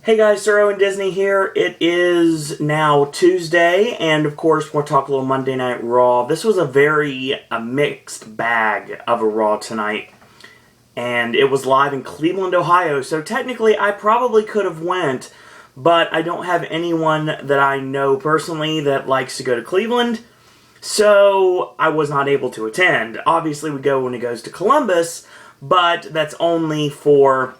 Hey guys, Sir Owen Disney here. It is now Tuesday, and of course we'll talk a little Monday Night Raw. This was a mixed bag of a Raw tonight, and it was live in Cleveland, Ohio, so technically I probably could have went, but I don't have anyone that I know personally that likes to go to Cleveland, so I was not able to attend. Obviously we go when it goes to Columbus, but that's only for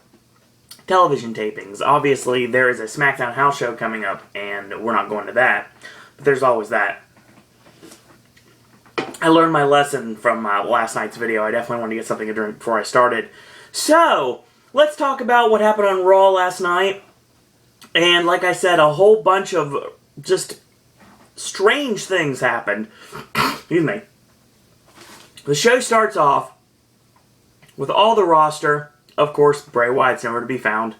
television tapings. Obviously, there is a SmackDown house show coming up, and we're not going to that. But there's always that. I learned my lesson from last night's video. I definitely wanted to get something to drink before I started. So, let's talk about what happened on Raw last night. And like I said, a whole bunch of just strange things happened. Excuse me. The show starts off with all the roster. Of course, Bray Wyatt's nowhere to be found.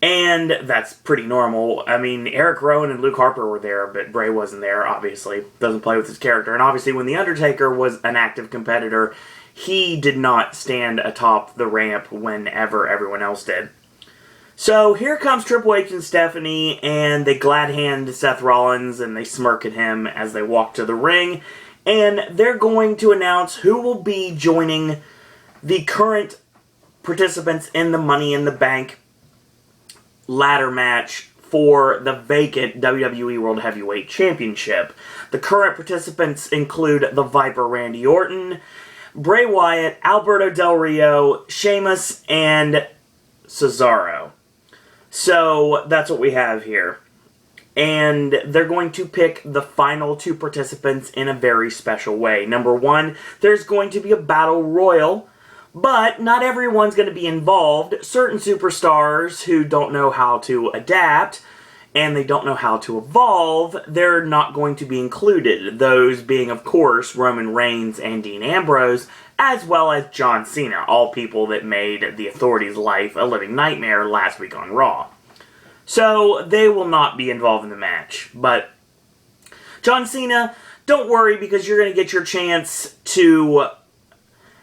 And that's pretty normal. I mean, Eric Rowan and Luke Harper were there, but Bray wasn't there, obviously. Doesn't play with his character. And obviously, when The Undertaker was an active competitor, he did not stand atop the ramp whenever everyone else did. So, here comes Triple H and Stephanie, and they glad hand Seth Rollins, and they smirk at him as they walk to the ring. And they're going to announce who will be joining the current participants in the Money in the Bank ladder match for the vacant WWE World Heavyweight Championship. The current participants include the Viper Randy Orton, Bray Wyatt, Alberto Del Rio, Sheamus, and Cesaro. So that's what we have here. And they're going to pick the final two participants in a very special way. Number one, there's going to be a battle royal. But not everyone's going to be involved. Certain superstars who don't know how to adapt and they don't know how to evolve, they're not going to be included. Those being, of course, Roman Reigns and Dean Ambrose, as well as John Cena, all people that made the Authority's life a living nightmare last week on Raw. So they will not be involved in the match. But John Cena, don't worry, because you're going to get your chance to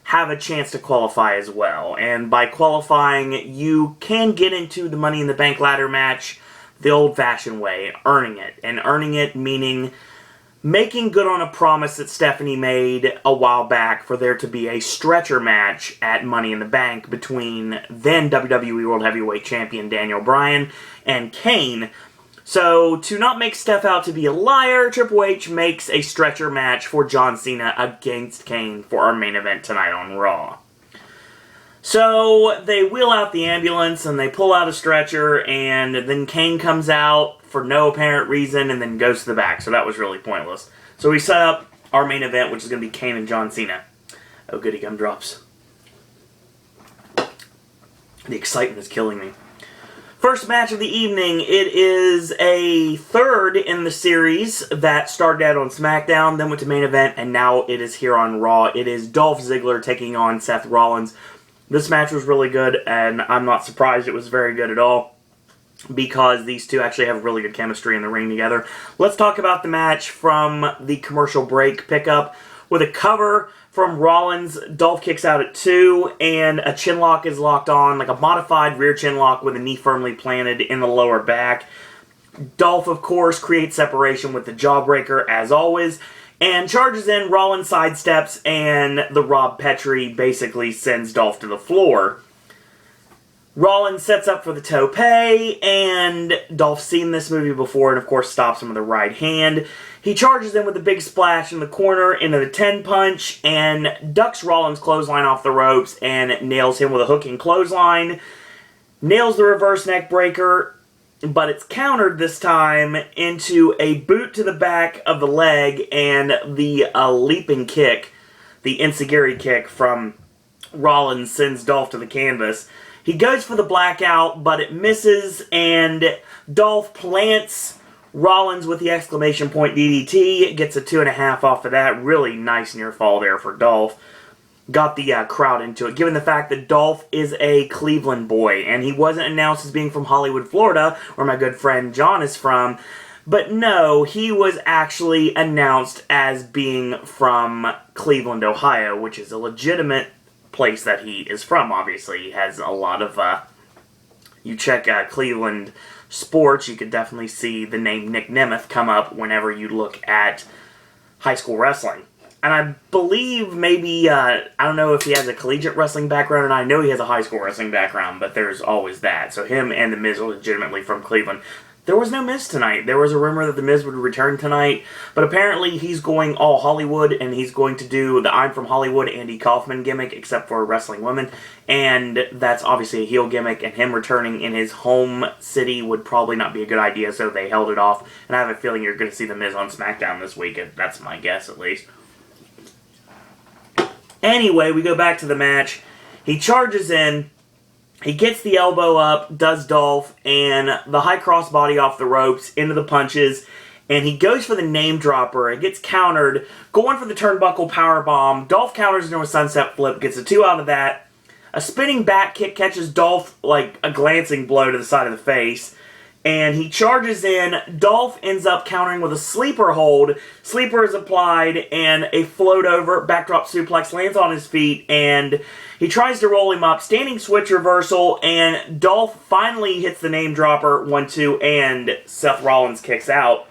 have a chance to qualify as well. And by qualifying, you can get into the Money in the Bank ladder match the old-fashioned way, earning it. And earning it meaning making good on a promise that Stephanie made a while back for there to be a stretcher match at Money in the Bank between then WWE World Heavyweight Champion Daniel Bryan and Kane. So, to not make Steph out to be a liar, Triple H makes a stretcher match for John Cena against Kane for our main event tonight on Raw. So, they wheel out the ambulance and they pull out a stretcher, and then Kane comes out for no apparent reason and then goes to the back. So that was really pointless. So we set up our main event, which is going to be Kane and John Cena. Oh goody, gumdrops. The excitement is killing me. First match of the evening, it is a third in the series that started out on SmackDown, then went to main event, and now it is here on Raw. It is Dolph Ziggler taking on Seth Rollins. This match was really good, and I'm not surprised it was very good at all, because these two actually have really good chemistry in the ring together. Let's talk about the match from the commercial break pickup. With a cover from Rollins, Dolph kicks out at 2, and a chin lock is locked on, like a modified rear chin lock with a knee firmly planted in the lower back. Dolph, of course, creates separation with the jawbreaker, as always, and charges in. Rollins sidesteps, and the Rob Petrie basically sends Dolph to the floor. Rollins sets up for the tope, and Dolph's seen this movie before, and of course stops him with a right hand. He charges in with a big splash in the corner into the 10 punch, and ducks Rollins' clothesline off the ropes, and nails him with a hooking clothesline. Nails the reverse neck breaker, but it's countered this time into a boot to the back of the leg, and the leaping kick, the enziguri kick from Rollins, sends Dolph to the canvas. He goes for the blackout, but it misses, and Dolph plants Rollins with the exclamation point DDT. Gets a 2.5 off of that. Really nice near fall there for Dolph. Got the crowd into it, given the fact that Dolph is a Cleveland boy, and he wasn't announced as being from Hollywood, Florida, where my good friend John is from. But no, he was actually announced as being from Cleveland, Ohio, which is a legitimate place that he is from, obviously. He has a lot of you check Cleveland sports, you could definitely see the name Nick Nemeth come up whenever you look at high school wrestling. And I believe maybe, I don't know if he has a collegiate wrestling background, and I know he has a high school wrestling background, but there's always that. So him and The Miz are legitimately from Cleveland. There was no Miz tonight. There was a rumor that The Miz would return tonight, but apparently he's going all Hollywood, and he's going to do the I'm from Hollywood Andy Kaufman gimmick, except for wrestling women, and that's obviously a heel gimmick, and him returning in his home city would probably not be a good idea, so they held it off, and I have a feeling you're going to see The Miz on SmackDown this week. That's my guess, at least. Anyway, we go back to the match. He charges in. He gets the elbow up, does Dolph, and the high crossbody off the ropes into the punches, and he goes for the name dropper. It gets countered, going for the turnbuckle powerbomb. Dolph counters into a sunset flip, gets a 2 out of that. A spinning back kick catches Dolph like a glancing blow to the side of the face, and he charges in. Dolph ends up countering with a sleeper hold. Sleeper is applied, and a float over backdrop suplex lands on his feet, and he tries to roll him up. Standing switch reversal, and Dolph finally hits the name dropper 1-2, and Seth Rollins kicks out.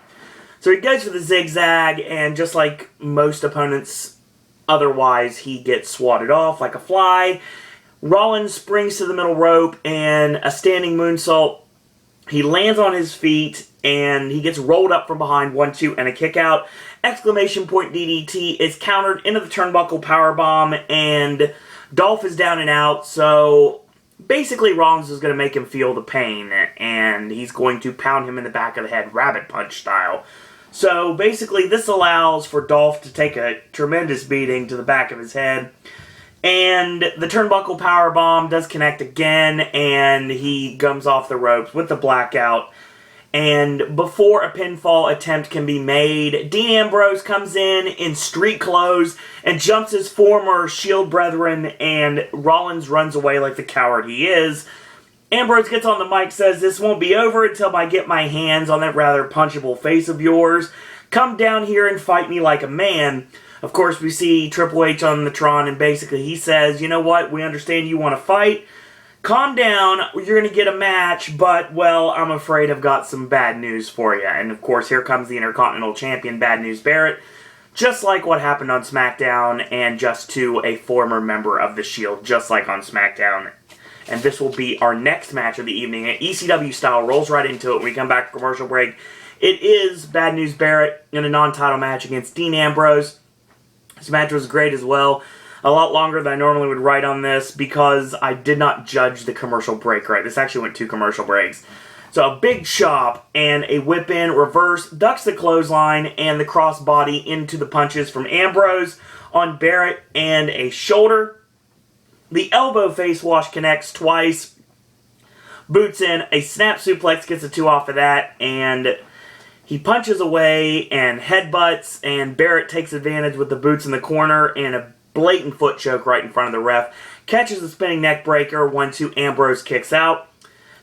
So he goes for the zigzag, and just like most opponents otherwise, he gets swatted off like a fly. Rollins springs to the middle rope, and a standing moonsault. He lands on his feet, and he gets rolled up from behind, 1-2, and a kick out. Exclamation point DDT is countered into the turnbuckle powerbomb, and Dolph is down and out, so basically Rollins is going to make him feel the pain, and he's going to pound him in the back of the head, rabbit punch style. So basically this allows for Dolph to take a tremendous beating to the back of his head. And the turnbuckle powerbomb does connect again, and he comes off the ropes with the blackout. And before a pinfall attempt can be made, Dean Ambrose comes in street clothes and jumps his former Shield brethren, and Rollins runs away like the coward he is. Ambrose gets on the mic, says, "This won't be over until I get my hands on that rather punchable face of yours. Come down here and fight me like a man." Of course, we see Triple H on the Tron, and basically he says, "You know what, we understand you want to fight. Calm down, you're going to get a match, but, well, I'm afraid I've got some bad news for you." And, of course, here comes the Intercontinental Champion, Bad News Barrett, just like what happened on SmackDown, and just to a former member of the Shield, just like on SmackDown. And this will be our next match of the evening. ECW style, rolls right into it when we come back from commercial break. It is Bad News Barrett in a non-title match against Dean Ambrose. This match was great as well. A lot longer than I normally would write on this because I did not judge the commercial break right. This actually went 2 commercial breaks. So a big chop and a whip in, reverse, ducks the clothesline and the crossbody into the punches from Ambrose on Barrett and a shoulder. The elbow face wash connects twice. Boots in, a snap suplex gets a 2 off of that, and he punches away and headbutts, and Barrett takes advantage with the boots in the corner and a blatant foot choke right in front of the ref. Catches the spinning neck breaker, 1-2, Ambrose kicks out.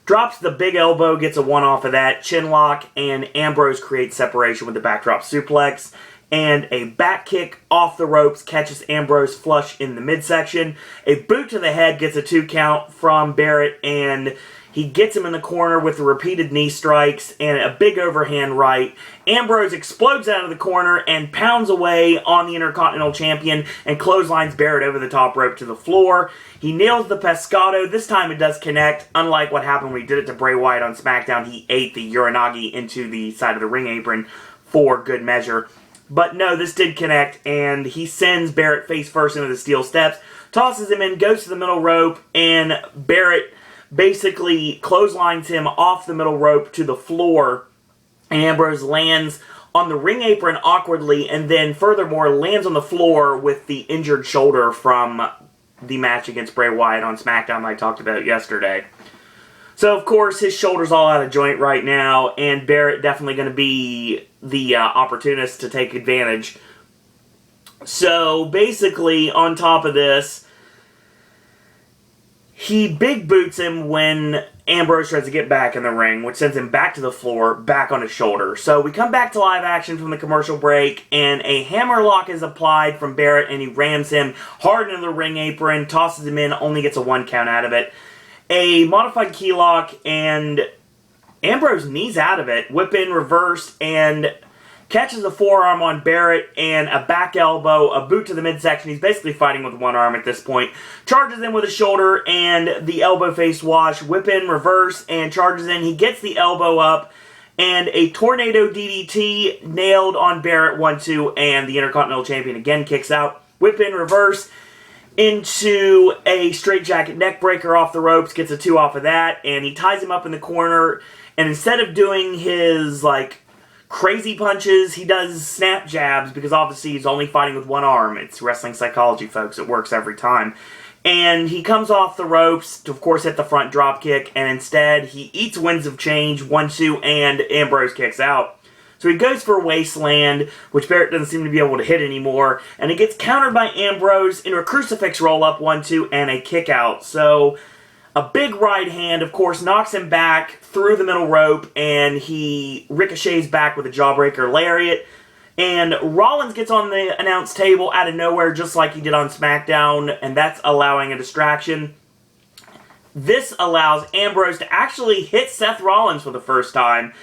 Drops the big elbow, gets a 1 off of that, chin lock, and Ambrose creates separation with the backdrop suplex. And a back kick off the ropes catches Ambrose flush in the midsection. A boot to the head gets a 2 count from Barrett, and he gets him in the corner with the repeated knee strikes and a big overhand right. Ambrose explodes out of the corner and pounds away on the Intercontinental Champion and clotheslines Barrett over the top rope to the floor. He nails the pescado. This time it does connect. Unlike what happened when he did it to Bray Wyatt on SmackDown, he ate the Uranagi into the side of the ring apron for good measure. But no, this did connect, and he sends Barrett face first into the steel steps, tosses him in, goes to the middle rope, and Barrett basically clotheslines him off the middle rope to the floor. And Ambrose lands on the ring apron awkwardly, and then furthermore lands on the floor with the injured shoulder from the match against Bray Wyatt on SmackDown I talked about yesterday. So, of course, his shoulder's all out of joint right now, and Barrett definitely going to be the opportunist to take advantage. So, basically, on top of this, he big boots him when Ambrose tries to get back in the ring, which sends him back to the floor, back on his shoulder. So we come back to live action from the commercial break, and a hammerlock is applied from Barrett, and he rams him hard into the ring apron, tosses him in, only gets a 1 count out of it. A modified key lock, and Ambrose knees out of it. Whip in, reverse, and catches a forearm on Barrett, and a back elbow, a boot to the midsection. He's basically fighting with one arm at this point. Charges in with a shoulder and the elbow face wash. Whip in, reverse, and charges in. He gets the elbow up, and a tornado DDT nailed on Barrett, 1-2, and the Intercontinental Champion again kicks out. Whip in, reverse, into a straightjacket neckbreaker off the ropes, gets a 2 off of that, and he ties him up in the corner, and instead of doing his, crazy punches, he does snap jabs, because obviously he's only fighting with one arm. It's wrestling psychology, folks. It works every time. And he comes off the ropes to, of course, hit the front drop kick, and instead he eats Winds of Change, 1-2, and Ambrose kicks out. So he goes for Wasteland, which Barrett doesn't seem to be able to hit anymore, and it gets countered by Ambrose into a crucifix roll-up, 1-2, and a kick out. So a big right hand, of course, knocks him back through the middle rope, and he ricochets back with a jawbreaker lariat. And Rollins gets on the announce table out of nowhere, just like he did on SmackDown, and that's allowing a distraction. This allows Ambrose to actually hit Seth Rollins for the first time,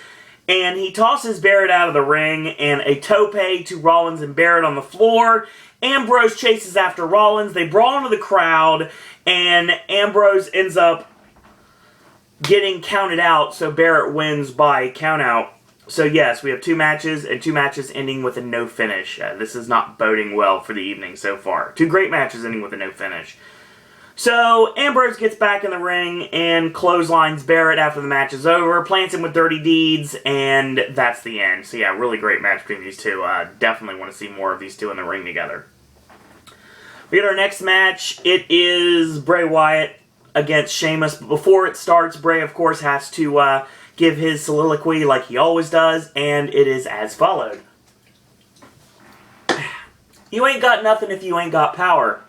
and he tosses Barrett out of the ring, and a tope to Rollins and Barrett on the floor. Ambrose chases after Rollins. They brawl into the crowd, and Ambrose ends up getting counted out, so Barrett wins by countout. So yes, we have 2 matches, and 2 matches ending with a no finish. This is not boding well for the evening so far. 2 great matches ending with a no finish. So Ambrose gets back in the ring and clotheslines Barrett after the match is over, plants him with dirty deeds, and that's the end. So yeah, really great match between these two. Definitely want to see more of these two in the ring together. We get our next match. It is Bray Wyatt against Sheamus. But before it starts, Bray, of course, has to give his soliloquy like he always does, and it is as followed. You ain't got nothing if you ain't got power.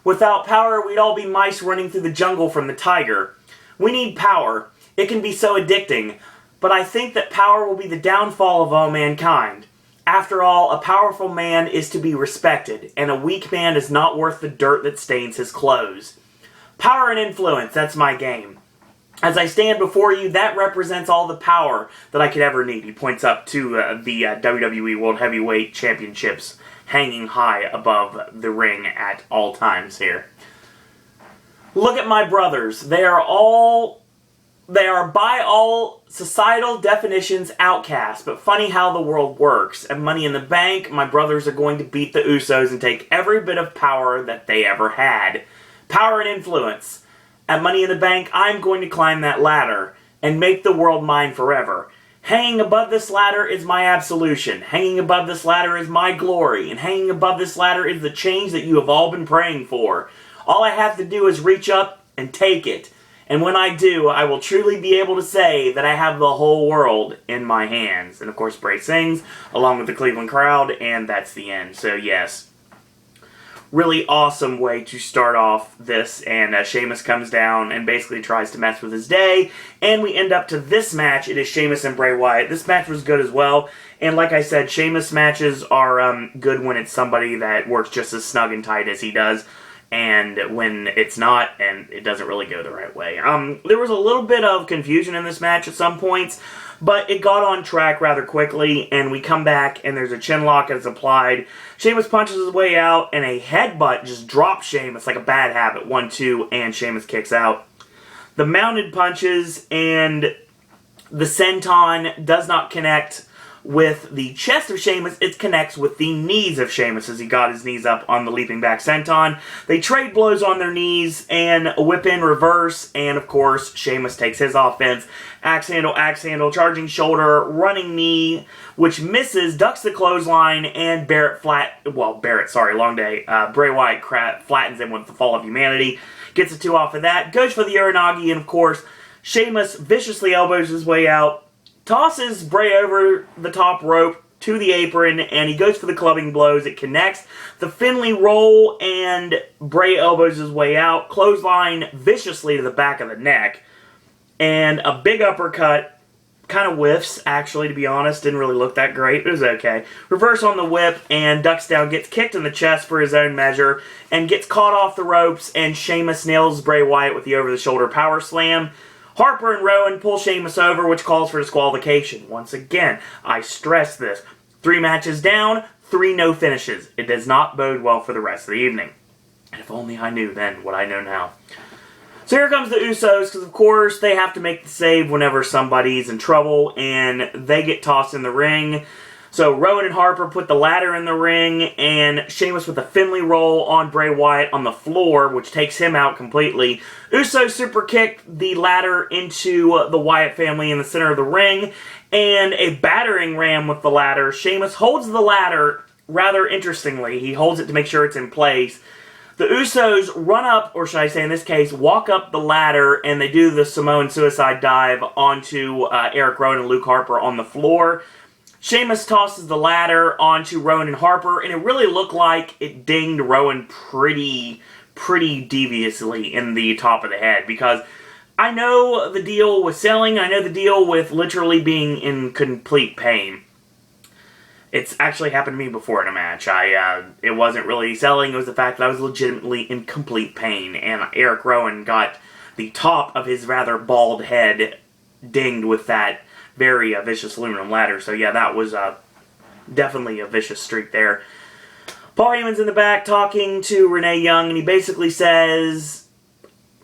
Without power, we'd all be mice running through the jungle from the tiger. We need power. It can be so addicting. But I think that power will be the downfall of all mankind. After all, a powerful man is to be respected, and a weak man is not worth the dirt that stains his clothes. Power and influence, that's my game. As I stand before you, that represents all the power that I could ever need. He points up to the WWE World Heavyweight Championships hanging high above the ring at all times here. Look at my brothers. They are by all societal definitions outcasts, but funny how the world works. At Money in the Bank, my brothers are going to beat the Usos and take every bit of power that they ever had. Power and influence. At Money in the Bank, I'm going to climb that ladder and make the world mine forever. Hanging above this ladder is my absolution. Hanging above this ladder is my glory. And hanging above this ladder is the change that you have all been praying for. All I have to do is reach up and take it. And when I do, I will truly be able to say that I have the whole world in my hands. And of course, Bray sings along with the Cleveland crowd, and that's the end. So yes, really awesome way to start off this, and Sheamus comes down and basically tries to mess with his day, and we end up to this match. It is Sheamus and Bray Wyatt. This match was good as well, and like I said, Sheamus matches are good when it's somebody that works just as snug and tight as he does, and when it's not, and it doesn't really go the right way. There was a little bit of confusion in this match at some points, but it got on track rather quickly, and we come back, and there's a chin lock that's applied. Sheamus punches his way out, and a headbutt just drops Sheamus like a bad habit. 1-2, and Sheamus kicks out. The mounted punches and the senton does not connect with the chest of Sheamus. It connects with the knees of Sheamus as he got his knees up on the leaping back senton. They trade blows on their knees and a whip in reverse, and of course Sheamus takes his offense. Axe handle, charging shoulder, running knee, which misses, ducks the clothesline, and Bray Wyatt flattens him with the Fall of Humanity. Gets a 2 off of that, goes for the Uranagi, and of course Sheamus viciously elbows his way out, tosses Bray over the top rope to the apron, and he goes for the clubbing blows. It connects. The Finley roll, and Bray elbows his way out. Clothesline viciously to the back of the neck. And a big uppercut kind of whiffs, actually, to be honest. Didn't really look that great. It was okay. Reverse on the whip, and ducks down, gets kicked in the chest for his own measure, and gets caught off the ropes, and Sheamus nails Bray Wyatt with the over-the-shoulder power slam. Harper and Rowan pull Sheamus over, which calls for disqualification. Once again, I stress this. 3 matches down, 3 no finishes. It does not bode well for the rest of the evening. And if only I knew then what I know now. So here comes the Usos, because of course they have to make the save whenever somebody's in trouble, and they get tossed in the ring. So Rowan and Harper put the ladder in the ring, and Sheamus with a Finley roll on Bray Wyatt on the floor, which takes him out completely. Usos super kicked the ladder into the Wyatt family in the center of the ring, and a battering ram with the ladder. Sheamus holds the ladder rather interestingly. He holds it to make sure it's in place. The Usos run up, or should I say in this case, walk up the ladder, and they do the Samoan suicide dive onto Eric Rowan and Luke Harper on the floor. Sheamus tosses the ladder onto Rowan and Harper, and it really looked like it dinged Rowan pretty deviously in the top of the head, because I know the deal with selling, I know the deal with literally being in complete pain. It's actually happened to me before in a match. It wasn't really selling, it was the fact that I was legitimately in complete pain, and Eric Rowan got the top of his rather bald head dinged with that very vicious aluminum ladder. So yeah, that was definitely a vicious streak there. Paul Heyman's in the back talking to Renee Young, and he basically says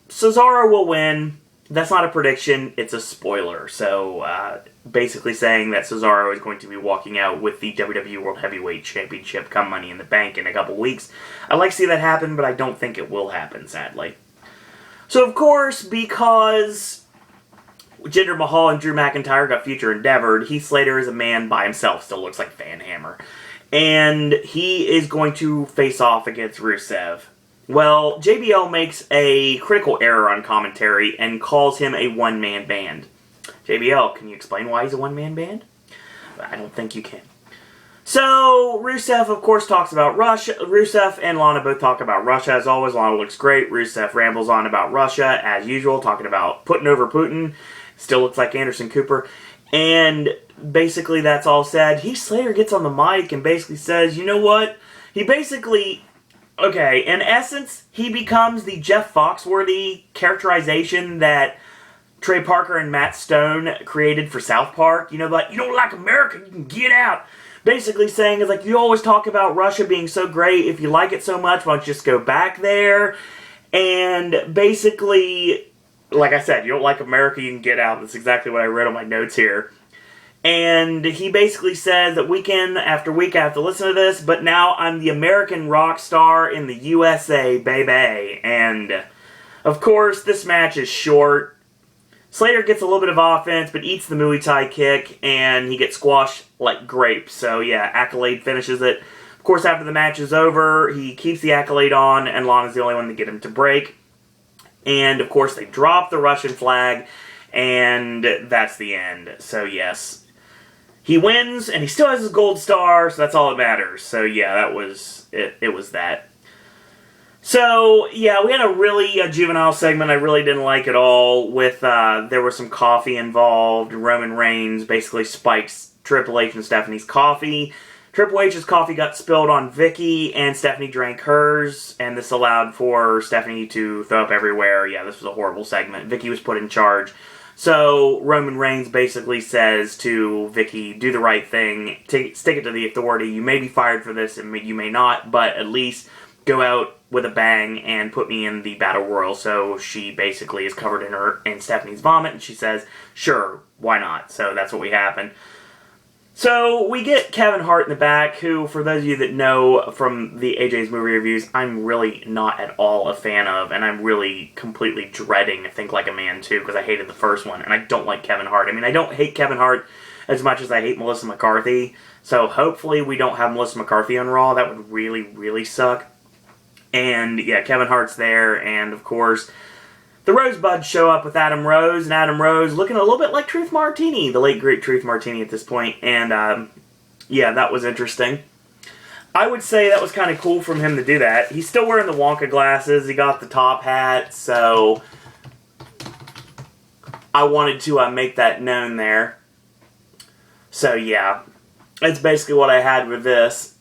Cesaro will win. That's not a prediction, it's a spoiler. So basically saying that Cesaro is going to be walking out with the WWE World Heavyweight Championship come Money in the Bank in a couple weeks. I'd like to see that happen, but I don't think it will happen, sadly. So of course, because Jinder Mahal and Drew McIntyre got future endeavored, Heath Slater is a man by himself, still looks like Van Hammer. And he is going to face off against Rusev. Well, JBL makes a critical error on commentary and calls him a one-man band. JBL, can you explain why he's a one-man band? I don't think you can. So, Rusev, of course, talks about Russia. Rusev and Lana both talk about Russia, as always. Lana looks great. Rusev rambles on about Russia, as usual, talking about putting over Putin. Still looks like Anderson Cooper. And basically, that's all said. Heath Slater gets on the mic and basically says, you know what? He basically, okay, in essence, he becomes the Jeff Foxworthy characterization that Trey Parker and Matt Stone created for South Park. You know, like, you don't like America, you can get out. Basically saying, is like, you always talk about Russia being so great. If you like it so much, why don't you just go back there? And basically, like I said, you don't like America, you can get out. That's exactly what I read on my notes here. And he basically says that week in after week I have to listen to this, but now I'm the American rock star in the USA, baby. And, of course, this match is short. Slater gets a little bit of offense, but eats the Muay Thai kick, and he gets squashed like grapes. So, yeah, Accolade finishes it. Of course, after the match is over, he keeps the Accolade on, and Lana's the only one to get him to break. And, of course, they drop the Russian flag, and that's the end. So, yes, he wins, and he still has his gold star, so that's all that matters. So, yeah, that was it. It was that. So, yeah, we had a really juvenile segment I really didn't like at all. With there was some coffee involved. Roman Reigns basically spikes Triple H and Stephanie's coffee. Triple H's coffee got spilled on Vicky, and Stephanie drank hers, and this allowed for Stephanie to throw up everywhere. Yeah, this was a horrible segment. Vicky was put in charge. So, Roman Reigns basically says to Vicky, do the right thing, stick it to the authority. You may be fired for this, and you may not, but at least go out with a bang and put me in the Battle Royal. So she basically is covered in Stephanie's vomit, and she says, sure, why not? So that's what we happen. So we get Kevin Hart in the back, who, for those of you that know from the AJ's movie reviews, I'm really not at all a fan of, and I'm really completely dreading Think Like a Man 2, because I hated the first one, and I don't like Kevin Hart. I mean, I don't hate Kevin Hart as much as I hate Melissa McCarthy, so hopefully we don't have Melissa McCarthy on Raw. That would really, really suck. And, yeah, Kevin Hart's there, and, of course, the Rosebuds show up with Adam Rose, and Adam Rose looking a little bit like Truth Martini, the late, great Truth Martini at this point, and, yeah, that was interesting. I would say that was kind of cool from him to do that. He's still wearing the Wonka glasses, he got the top hat, so I wanted to make that known there. So yeah, that's basically what I had with this.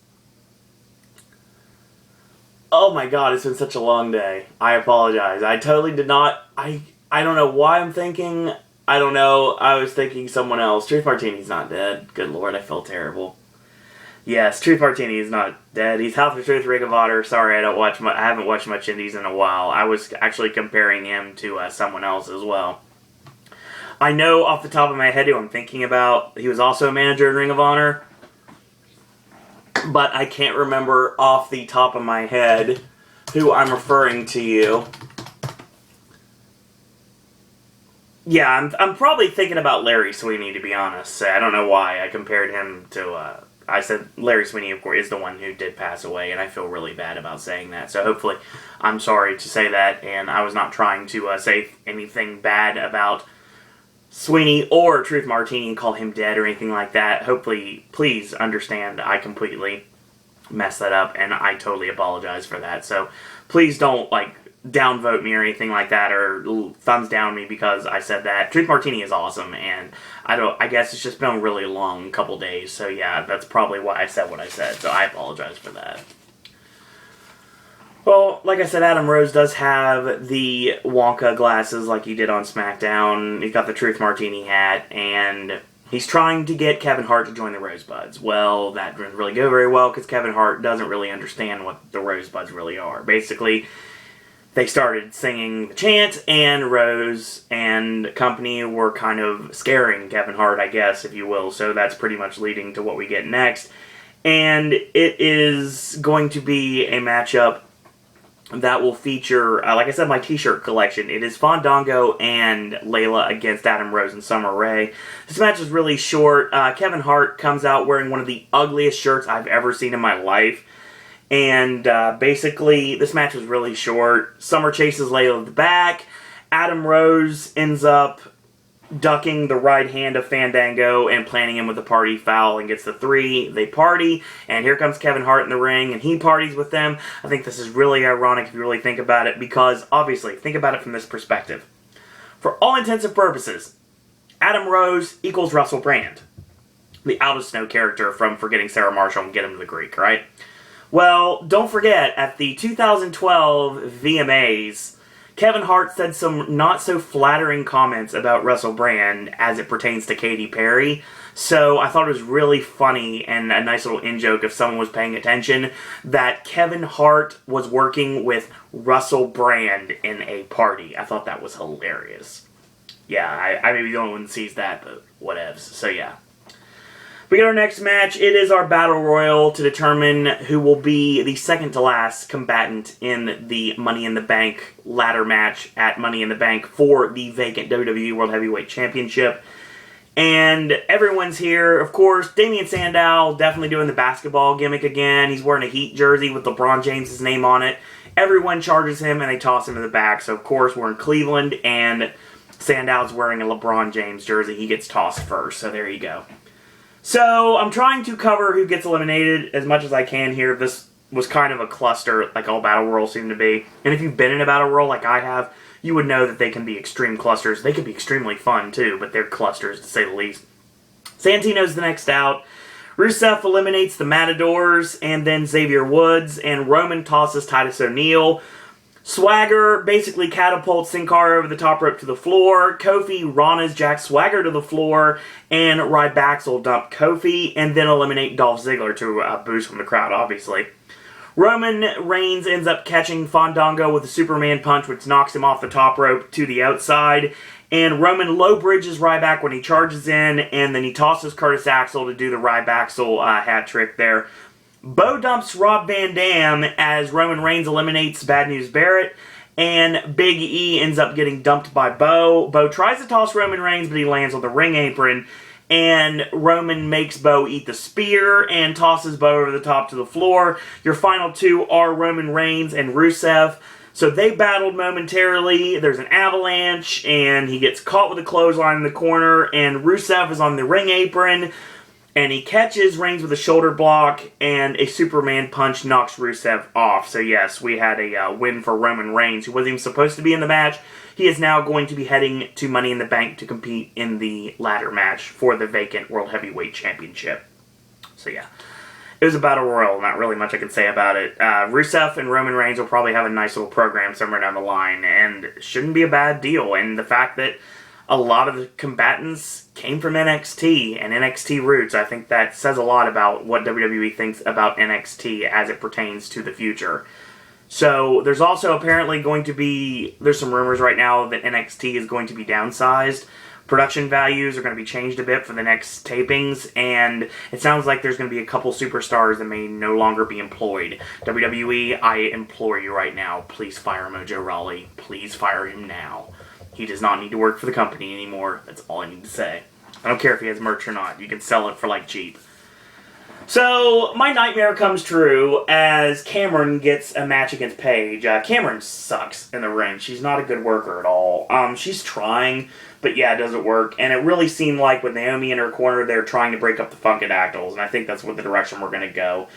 Oh my god, it's been such a long day. I apologize. I totally did not... I don't know why I'm thinking... I don't know. I was thinking someone else. Truth Martini's not dead. Good lord, I feel terrible. Yes, Truth Martini is not dead. He's House of Truth, Ring of Honor. Sorry, I haven't watched much Indies in a while. I was actually comparing him to someone else as well. I know off the top of my head who I'm thinking about. He was also a manager in Ring of Honor. But I can't remember off the top of my head who I'm referring to you. Yeah, I'm probably thinking about Larry Sweeney, to be honest. I don't know why I compared him to... I said Larry Sweeney, of course, is the one who did pass away, and I feel really bad about saying that. So hopefully, I'm sorry to say that, and I was not trying to say anything bad about Sweeney or Truth Martini and call him dead or anything like that. Hopefully, please understand I completely messed that up, and I totally apologize for that. So please don't, downvote me or anything like that, or thumbs down me because I said that. Truth Martini is awesome, and I guess it's just been a really long couple days, so yeah, that's probably why I said what I said, so I apologize for that. Well, like I said, Adam Rose does have the Wonka glasses like he did on SmackDown. He's got the Truth Martini hat, and he's trying to get Kevin Hart to join the Rosebuds. Well, that didn't really go very well because Kevin Hart doesn't really understand what the Rosebuds really are. Basically, they started singing the chant, and Rose and company were kind of scaring Kevin Hart, I guess, if you will. So that's pretty much leading to what we get next. And it is going to be a matchup that will feature, like I said, my t-shirt collection. It is Fandango and Layla against Adam Rose and Summer Rae. This match is really short. Kevin Hart comes out wearing one of the ugliest shirts I've ever seen in my life. And basically, this match was really short. Summer chases Layla to the back. Adam Rose ends up ducking the right hand of Fandango and planting him with a party foul and gets the 3. They party, and here comes Kevin Hart in the ring, and he parties with them. I think this is really ironic if you really think about it, because, obviously, think about it from this perspective. For all intents and purposes, Adam Rose equals Russell Brand, the Out of Snow character from Forgetting Sarah Marshall and Get Him to the Greek, right? Well, don't forget, at the 2012 VMAs, Kevin Hart said some not-so-flattering comments about Russell Brand as it pertains to Katy Perry. So I thought it was really funny and a nice little in-joke if someone was paying attention that Kevin Hart was working with Russell Brand in a party. I thought that was hilarious. Yeah, I may be the only one that sees that, but whatevs. So yeah. We get our next match. It is our Battle Royal to determine who will be the second-to-last combatant in the Money in the Bank ladder match at Money in the Bank for the vacant WWE World Heavyweight Championship. And everyone's here. Of course, Damian Sandow definitely doing the basketball gimmick again. He's wearing a Heat jersey with LeBron James' name on it. Everyone charges him and they toss him in the back. So, of course, we're in Cleveland and Sandow's wearing a LeBron James jersey. He gets tossed first. So, there you go. So, I'm trying to cover who gets eliminated as much as I can here. This was kind of a cluster, like all Battle Royals seem to be. And if you've been in a Battle Royal like I have, you would know that they can be extreme clusters. They can be extremely fun, too, but they're clusters, to say the least. Santino's the next out. Rusev eliminates the Matadors, and then Xavier Woods, and Roman tosses Titus O'Neil. Swagger basically catapults Sin Cara over the top rope to the floor. Kofi Rana's Jack Swagger to the floor. And Ryback will dump Kofi and then eliminate Dolph Ziggler to a boost from the crowd, obviously. Roman Reigns ends up catching Fandango with a Superman punch, which knocks him off the top rope to the outside. And Roman low bridges Ryback when he charges in, and then he tosses Curtis Axel to do the Ryback hat trick there. Bo dumps Rob Van Dam as Roman Reigns eliminates Bad News Barrett, and Big E ends up getting dumped by Bo. Bo tries to toss Roman Reigns, but he lands on the ring apron, and Roman makes Bo eat the spear and tosses Bo over the top to the floor. Your final two are Roman Reigns and Rusev. So they battled momentarily. There's an avalanche, and he gets caught with a clothesline in the corner, and Rusev is on the ring apron. And he catches Reigns with a shoulder block, and a Superman punch knocks Rusev off. So yes, we had a win for Roman Reigns, who wasn't even supposed to be in the match. he is now going to be heading to Money in the Bank to compete in the ladder match for the vacant World Heavyweight Championship. So yeah, it was a battle royal. Not really much I can say about it. Rusev and Roman Reigns will probably have a nice little program somewhere down the line, and shouldn't be a bad deal. And the fact that a lot of the combatants came from NXT and NXT roots, I think that says a lot about what WWE thinks about NXT as it pertains to the future. So there's also apparently going to be, there's some rumors right now that NXT is going to be downsized. Production values are going to be changed a bit for the next tapings, and it sounds like there's going to be a couple superstars that may no longer be employed. WWE, I implore you right now, please fire Mojo Rawley. Please fire him now. He does not need to work for the company anymore. That's all I need to say. I don't care if he has merch or not. You can sell it for like cheap. So, my nightmare comes true as Cameron gets a match against Paige. Cameron sucks in the ring. She's not a good worker at all. She's trying, but yeah, it doesn't work. And it really seemed like with Naomi in her corner, they're trying to break up the Funkadactyls, and I think that's what the direction we're going to go.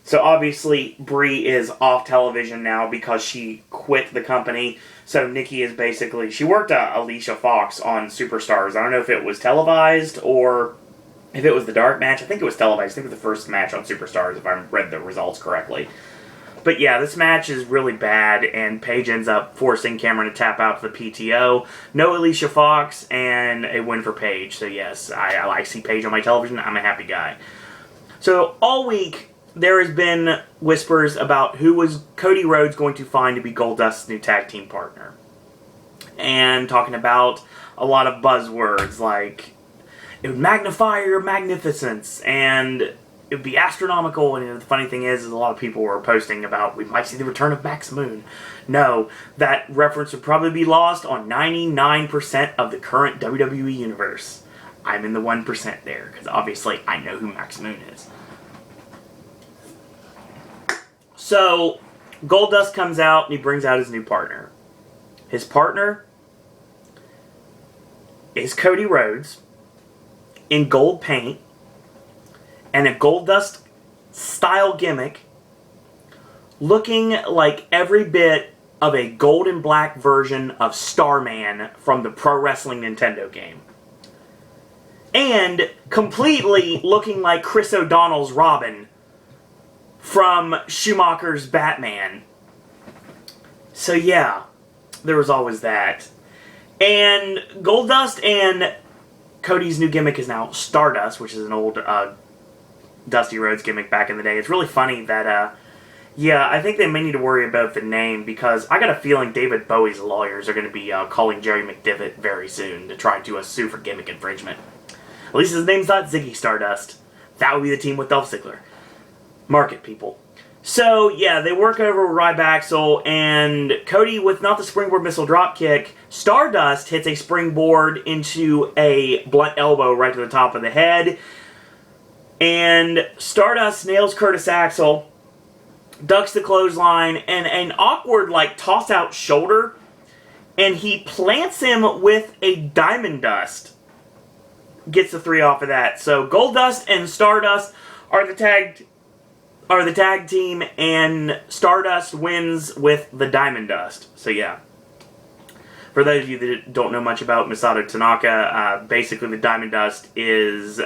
So obviously, Brie is off television now because she quit the company. So Nikki is basically, she worked Alicia Fox on Superstars. I don't know if it was televised or if it was the dark match. I think it was televised. I think it was the first match on Superstars, if I read the results correctly. But yeah, this match is really bad, and Paige ends up forcing Cameron to tap out for the PTO. No Alicia Fox, and a win for Paige. So yes, I see Paige on my television. I'm a happy guy. So all week, there has been whispers about who was Cody Rhodes going to find to be Goldust's new tag team partner. And talking about a lot of buzzwords like, it would magnify your magnificence, and it would be astronomical. And the funny thing is a lot of people were posting about, we might see the return of Max Moon. No, that reference would probably be lost on 99% of the current WWE universe. I'm in the 1% there, because obviously I know who Max Moon is. So, Goldust comes out and he brings out his new partner. His partner is Cody Rhodes in gold paint and a Goldust style gimmick, looking like every bit of a gold and black version of Starman from the Pro Wrestling Nintendo game. And completely looking like Chris O'Donnell's Robin from Schumacher's Batman. So yeah, there was always that. And Goldust and Cody's new gimmick is now Stardust, which is an old Dusty Rhodes gimmick back in the day. It's really funny that, yeah, I think they may need to worry about the name, because I got a feeling David Bowie's lawyers are going to be calling Jerry McDevitt very soon to try to sue for gimmick infringement. At least his name's not Ziggy Stardust. That would be the team with Dolph Ziggler. Market people. So, yeah, they work over Rybaxel, and Cody, with not the springboard missile dropkick, Stardust hits a springboard into a blunt elbow right to the top of the head, and Stardust nails Curtis Axel, ducks the clothesline, and an awkward, like, toss-out shoulder, and he plants him with a Diamond Dust. Gets the 3 off of that. So, Goldust and Stardust are the tag team, and Stardust wins with the Diamond Dust. So yeah. For those of you that don't know much about Masato Tanaka, basically the Diamond Dust is,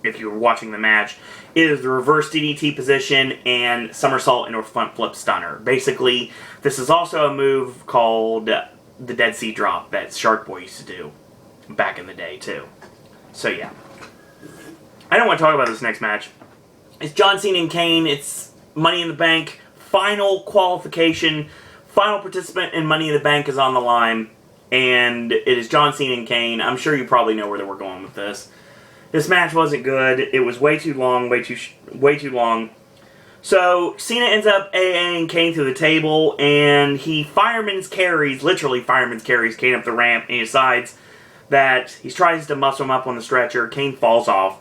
if you were watching the match, is the reverse DDT position and somersault into a front flip stunner. Basically, this is also a move called the Dead Sea Drop that Shark Boy used to do back in the day too. So yeah. I don't want to talk about this next match. It's John Cena and Kane. It's Money in the Bank. Final qualification. Final participant in Money in the Bank is on the line. And it is John Cena and Kane. I'm sure you probably know where we're going with this. This match wasn't good. It was way too long. Way too long. So, Cena ends up AAing Kane through the table. And he literally fireman's carries Kane up the ramp. And he decides that he tries to muscle him up on the stretcher. Kane falls off.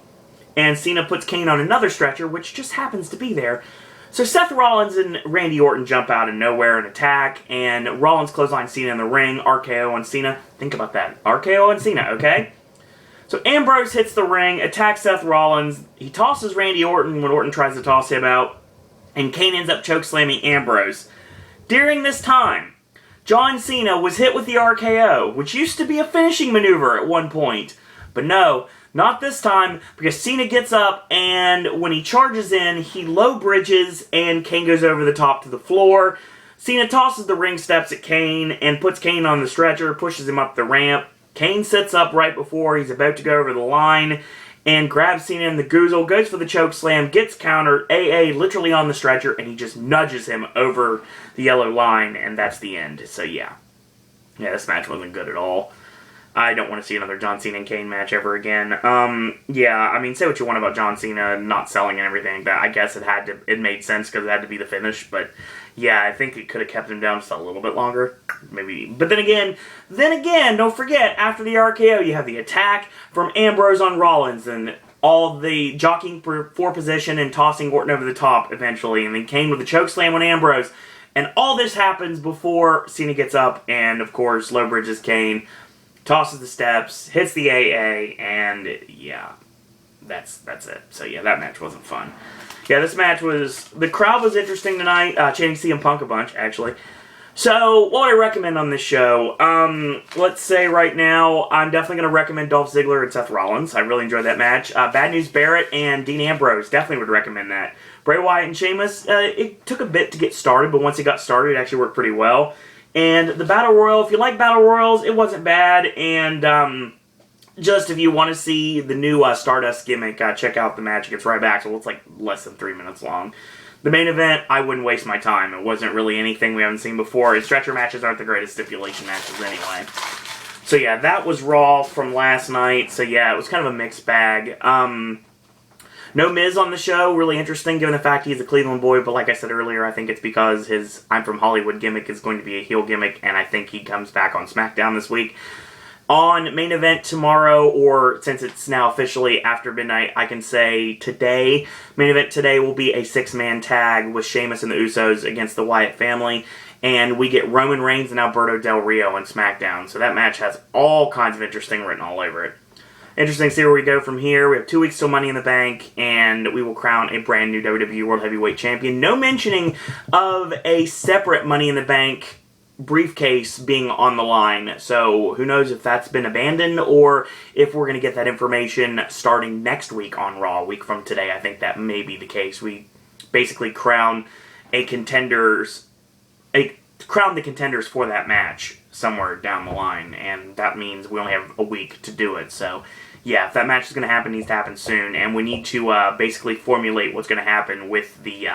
And Cena puts Kane on another stretcher, which just happens to be there. So Seth Rollins and Randy Orton jump out of nowhere and attack, and Rollins clothesline Cena in the ring, RKO on Cena. Think about that. RKO on Cena, okay? So Ambrose hits the ring, attacks Seth Rollins. He tosses Randy Orton when Orton tries to toss him out, and Kane ends up chokeslamming Ambrose. During this time, John Cena was hit with the RKO, which used to be a finishing maneuver at one point. But no, not this time, because Cena gets up, and when he charges in, he low bridges, and Kane goes over the top to the floor. Cena tosses the ring steps at Kane, and puts Kane on the stretcher, pushes him up the ramp. Kane sits up right before he's about to go over the line, and grabs Cena in the goozle, goes for the choke slam, gets countered, AA literally on the stretcher, and he just nudges him over the yellow line, and that's the end. So yeah. Yeah, this match wasn't good at all. I don't want to see another John Cena and Kane match ever again. Yeah, I mean, say what you want about John Cena not selling and everything like that. I guess it made sense because it had to be the finish, but yeah, I think it could have kept him down just a little bit longer. Maybe. But then again, don't forget, after the RKO, you have the attack from Ambrose on Rollins, and all the jockeying for position and tossing Orton over the top eventually, and then Kane with a chokeslam on Ambrose. And all this happens before Cena gets up, and of course, low bridges Kane, tosses the steps, hits the AA, and yeah, that's it. So yeah, that match wasn't fun. Yeah, this match the crowd was interesting tonight, chanting CM Punk a bunch, actually. So, what would I recommend on this show? Let's say right now, I'm definitely going to recommend Dolph Ziggler and Seth Rollins. I really enjoyed that match. Bad News Barrett and Dean Ambrose, definitely would recommend that. Bray Wyatt and Sheamus, it took a bit to get started, but once it got started, it actually worked pretty well. And the Battle Royal, if you like Battle Royals, it wasn't bad. And just if you want to see the new Stardust gimmick, check out the match against Ryback. So it's like less than 3 minutes long. The main event, I wouldn't waste my time. It wasn't really anything we haven't seen before. And stretcher matches aren't the greatest stipulation matches anyway. So yeah, that was Raw from last night. So yeah, it was kind of a mixed bag. No Miz on the show, really interesting given the fact he's a Cleveland boy, but like I said earlier, I think it's because his I'm from Hollywood gimmick is going to be a heel gimmick, and I think he comes back on SmackDown this week. On main event tomorrow, or since it's now officially after midnight, I can say today, main event today will be a 6-man tag with Sheamus and the Usos against the Wyatt family, and we get Roman Reigns and Alberto Del Rio on SmackDown, so that match has all kinds of interesting written all over it. Interesting to see where we go from here. We have 2 weeks till Money in the Bank, and we will crown a brand new WWE World Heavyweight Champion. No mentioning of a separate Money in the Bank briefcase being on the line. So who knows if that's been abandoned or if we're going to get that information starting next week on Raw, a week from today. I think that may be the case. We basically crown the contenders for that match somewhere down the line, and that means we only have a week to do it. So yeah, if that match is going to happen, it needs to happen soon, and we need to basically formulate what's going to happen with the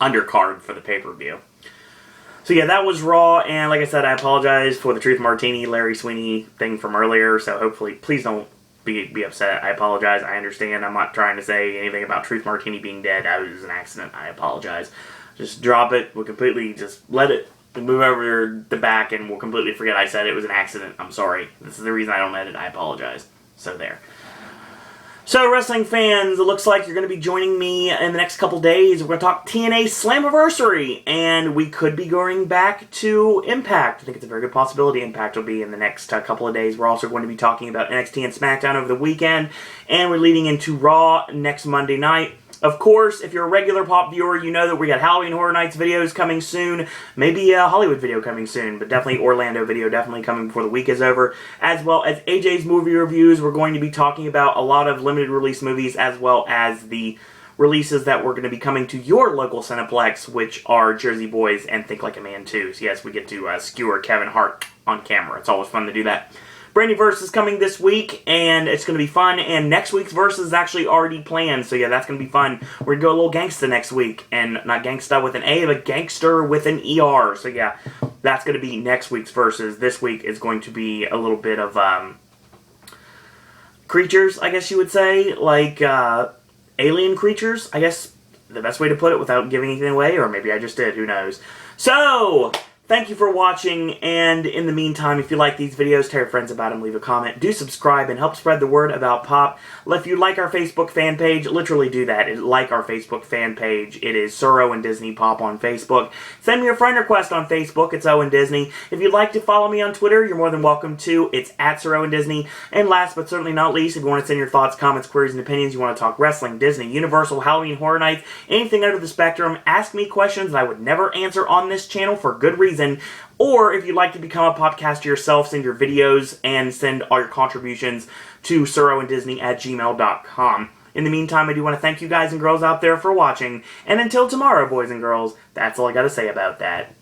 undercard for the pay-per-view. So yeah, that was Raw, and like I said, I apologize for the Truth Martini, Larry Sweeney thing from earlier, so hopefully, please don't be upset. I apologize, I understand, I'm not trying to say anything about Truth Martini being dead. That was an accident, I apologize. Just drop it, we'll completely just let it move over the back, and we'll completely forget I said it was an accident. I'm sorry. This is the reason I don't edit, I apologize. So there. So, wrestling fans, it looks like you're going to be joining me in the next couple days. We're going to talk TNA Slammiversary, and we could be going back to Impact. I think it's a very good possibility Impact will be in the next couple of days. We're also going to be talking about NXT and SmackDown over the weekend, and we're leading into Raw next Monday night. Of course, if you're a regular Pop viewer, you know that we got Halloween Horror Nights videos coming soon, maybe a Hollywood video coming soon, but definitely Orlando video definitely coming before the week is over, as well as AJ's movie reviews. We're going to be talking about a lot of limited release movies, as well as the releases that we're going to be coming to your local Cineplex, which are Jersey Boys and Think Like a Man 2. So yes, we get to skewer Kevin Hart on camera. It's always fun to do that. Brand new verse is coming this week, and it's going to be fun, and next week's verse is actually already planned, so yeah, that's going to be fun. We're going to go a little gangsta next week, and not gangsta with an A, but gangster with an ER, so yeah, that's going to be next week's verses. This week is going to be a little bit of creatures, I guess you would say, like alien creatures, I guess the best way to put it without giving anything away, or maybe I just did, who knows. So, thank you for watching, and in the meantime, if you like these videos, tell your friends about them, leave a comment, do subscribe, and help spread the word about Pop. If you like our Facebook fan page, literally do that. Like our Facebook fan page. It is Sir Owen Disney Pop on Facebook. Send me a friend request on Facebook. It's Owen Disney. If you'd like to follow me on Twitter, you're more than welcome to. It's at Sir Owen Disney. And last but certainly not least, if you want to send your thoughts, comments, queries, and opinions, you want to talk wrestling, Disney, Universal, Halloween Horror Nights, anything under the spectrum, ask me questions that I would never answer on this channel for good reason. Or if you'd like to become a podcaster yourself, send your videos and send all your contributions to suroanddisney@gmail.com. In the meantime, I do want to thank you guys and girls out there for watching. And until tomorrow, boys and girls, that's all I got to say about that.